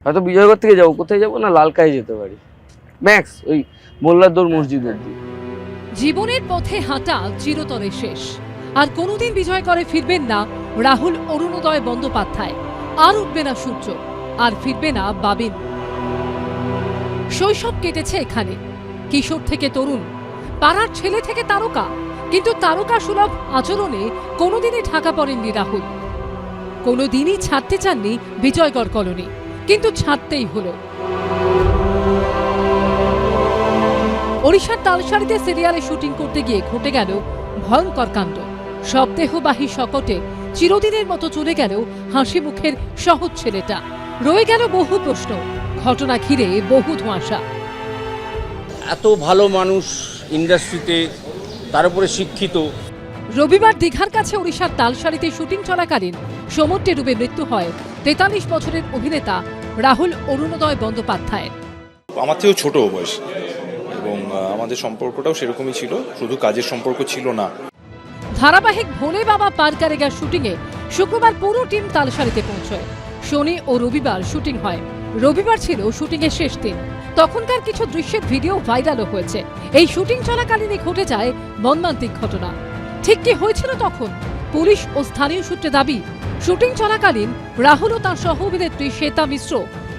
হয়তো বিজয়গড় থেকে যাবো, কোথায় যাবো না লালকায় যেতে পারি, ম্যাক্স ওই মোল্লারদৌর মসজিদের দিকে। জীবনের পথে হাঁটা চিরতরে শেষ, আর কোনোদিন বিজয়গড়ে ফিরবেন না রাহুল অরুণোদয় বন্দ্যোপাধ্যায়। আর উঠবে না সূর্য, আর ফিরবে না বাবিন। শৈশব কেটেছে এখানে, কিশোর থেকে তরুণ, পাড়ার ছেলে থেকে তারকা, কিন্তু তারকা সুলভ আচরণে কোনোদিনই ঢাকা পড়েননি রাহুল। কোনোদিনই ছাড়তে চাননি বিজয়গড় কলোনি, কিন্তু ছাড়তেই হলো। ওড়িশার তালসারিতে সিরিয়ালে শুটিং করতে গিয়ে ঘটে গেল ভয়ঙ্কর কাণ্ড। শবদেহবাহী শকটে চিরদিনের মতো চলে গেল হাসি মুখের সহজ ছেলেটা। রয়ে গেল বহু প্রশ্ন, ঘটনা ঘিরে বহু ধোঁয়াশা। এত ভালো মানুষ ইন্ডাস্ট্রিতে, তার উপরে শিক্ষিত। রবিবার দীঘার কাছে ওড়িশার তালসারিতে শুটিং চলাকালীন সমুদ্রে ডুবে মৃত্যু হয় 43 বছরের অভিনেতা রাহুল অরুণোদয় বন্দ্যোপাধ্যায়। আমার থেকেও ছোট বয়স, এবং আমাদের সম্পর্কটাও সেরকমই ছিল, শুধু কাজের সম্পর্ক ছিল না। ধারাবাহিক ভোলে বাবা পার কারেগার শুটিংয়ে শুক্রবার পুরো টিম তালসারিতে পৌঁছয়। শনি ও রবিবার শুটিং হয়। রবিবার ছিল শুটিংয়ের শেষ দিন। তখনকার কিছু দৃশ্যের ভিডিও ভাইরালও হয়েছে। এই শুটিং চলাকালীনই ঘটে যায় মর্মান্তিক ঘটনা। ঠিক কি হয়েছিল তখন? পুলিশ ও স্থানীয় সূত্রে দাবি, শুটিং চলাকালীন রাহুল ও তার সহ অভিনেত্রী শ্বেতা মিশ্র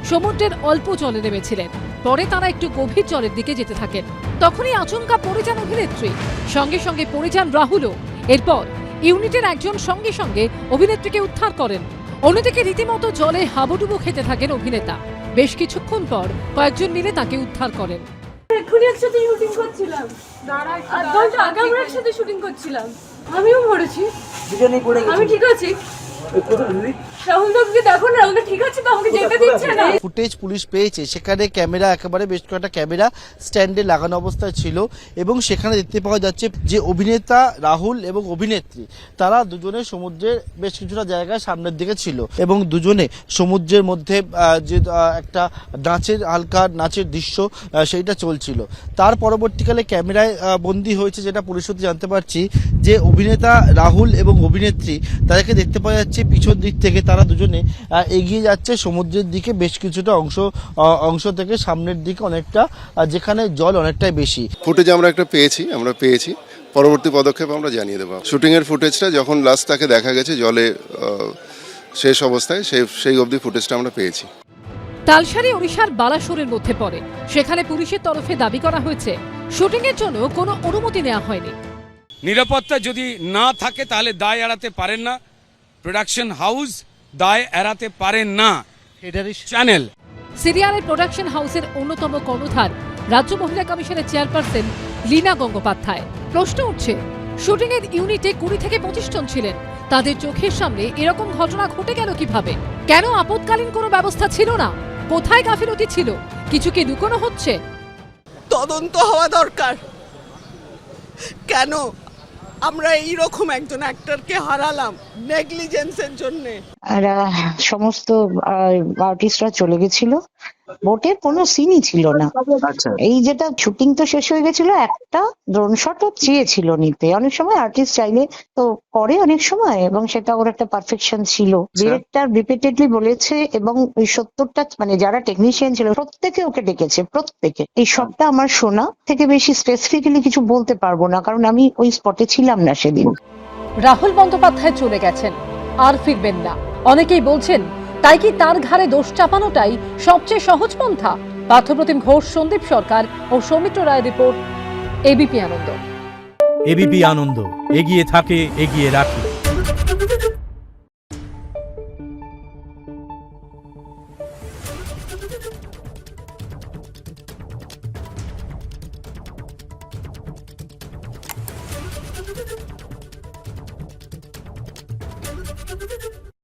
সমুদ্রের অল্প জলে নেমেছিলেন। পরে তারা একটু গভীর জলের দিকে যেতে থাকেন। তখনই আচমকা পড়ে যান অভিনেত্রী, সঙ্গে সঙ্গে পড়ে যান রাহুলও। এরপর ইউনিটের একজন সঙ্গে সঙ্গে অভিনেত্রীকে উদ্ধার করেন। অন্যদিকে রীতিমতো জলে হাবুডুবু খেতে থাকেন অভিনেতা। বেশ কিছুক্ষণ পর কয়েকজন মিলে তাকে উদ্ধার করেন। এক্ষুনি একসাথে শুটিং করছিলাম, আধ ঘন্টা আগে আমরা একসাথে শুটিং করছিলাম, আমিও মরেছি, আমি ঠিক আছি। রাহুল দাকে দেখো না, রাহুল ঠিক আছে তো, আমাকে যেতে দিচ্ছে না। ফুটেজ পুলিশ পেয়েছে, সেখানে ক্যামেরা একেবারে বেশ কয়েকটা ক্যামেরা স্ট্যান্ডে লাগানো অবস্থায় ছিল, এবং সেখানে দেখতে পাওয়া যাচ্ছে যে অভিনেতা রাহুল এবং অভিনেত্রী তারা দুজনে সমুদ্রের বেশ কিছুটা জায়গায় সামনের দিকে ছিল, এবং দুজনে সমুদ্রের মধ্যে যে একটা হালকা নাচের দৃশ্য সেইটা চলছিল। তার পরবর্তীকালে ক্যামেরায় বন্দী হয়েছে, যেটা পুলিশ সূত্রে জানতে পারছি যে অভিনেতা রাহুল এবং অভিনেত্রী তাদেরকে দেখতে পাওয়া যাচ্ছে পিছন দিক থেকে তারা দুজনে এগিয়ে যাচ্ছে সমুদ্রের দিকে, বেশ কিছুটা অংশ থেকে সামনের দিকে অনেকটা, যেখানে জল অনেকটাই বেশি। ফুটেজ আমরা পেয়েছি, পরবর্তী পদক্ষেপ আমরা জানিয়ে দেবো। শুটিং এর ফুটেজটা যখন লাস্ট তাকে দেখা গেছে জলে শেষ অবস্থায়, সেই অবধি ফুটেজটা আমরা পেয়েছি। তালসারি ওড়িশার বালাসোরের মধ্যে পড়ে। সেখানে পুলিশের তরফে দাবি করা হয়েছে শুটিং এর জন্য কোনো অনুমতি নেওয়া হয়নি। নিরাপত্তা যদি না থাকে তাহলে দায় এড়াতে পারেন না প্রোডাকশন হাউস, দায় এড়াতে পারেন না চ্যানেল। সিরিয়ালের প্রোডাকশন হাউসের অন্যতম কর্ণধার রাজ্য মহিলা কমিশনের চেয়ারপারসন লীনা গঙ্গোপাধ্যায়। প্রশ্ন উঠছে, শুটিং এর ইউনিটে 20 থেকে 25 জন ছিলেন, তাদের চোখের সামনে এরকম ঘটনা ঘটে গেল কিভাবে? কেন আপৎকালীন কোনো ব্যবস্থা ছিল না? কোথায় গাফিলতি ছিল? কিছু কি লুকোনো হচ্ছে? তদন্ত হওয়া দরকার। কেন আমরা এইরকম একজন অ্যাক্টরকে হারালাম নেগলিজেন্সের জন্য? আর সমস্ত আর্টিস্টরা চলে গেছিল, বোটের কোনো সিনই ছিল না। এই যেটা শুটিং তো শেষ হয়ে গেছিল, একটা ড্রোন শটও চেয়েছিল নিতে। অনেক সময় আর্টিস্ট চাইলে তো করে অনেক সময়, এবং সেটা ওর একটা পারফেকশন ছিল। ডিরেক্টর রিপিটেডলি বলেছে, এবং ওই 70টা মানে যারা টেকনিশিয়ান ছিল প্রত্যেকে ওকে ডেকেছে, প্রত্যেকে। এই সবটা আমার শোনা, থেকে বেশি স্পেসিফিক্যালি কিছু বলতে পারবো না, কারণ আমি ওই স্পটে ছিলাম না সেদিন। রাহুল বন্দ্যোপাধ্যায় চলে গেছেন, আর ফিরবেন না। অনেকেই বলছেন, তাই কি তার ঘাড়ে দোষ চাপানোটাই সবচেয়ে সহজ পন্থা? পার্থপ্রতিম ঘোষ, সন্দীপ সরকার ও সৌমিত্র রায় রিপোর্ট, এবিপি আনন্দ। এবিপি আনন্দ, এগিয়ে থাকে, এগিয়ে রাখে।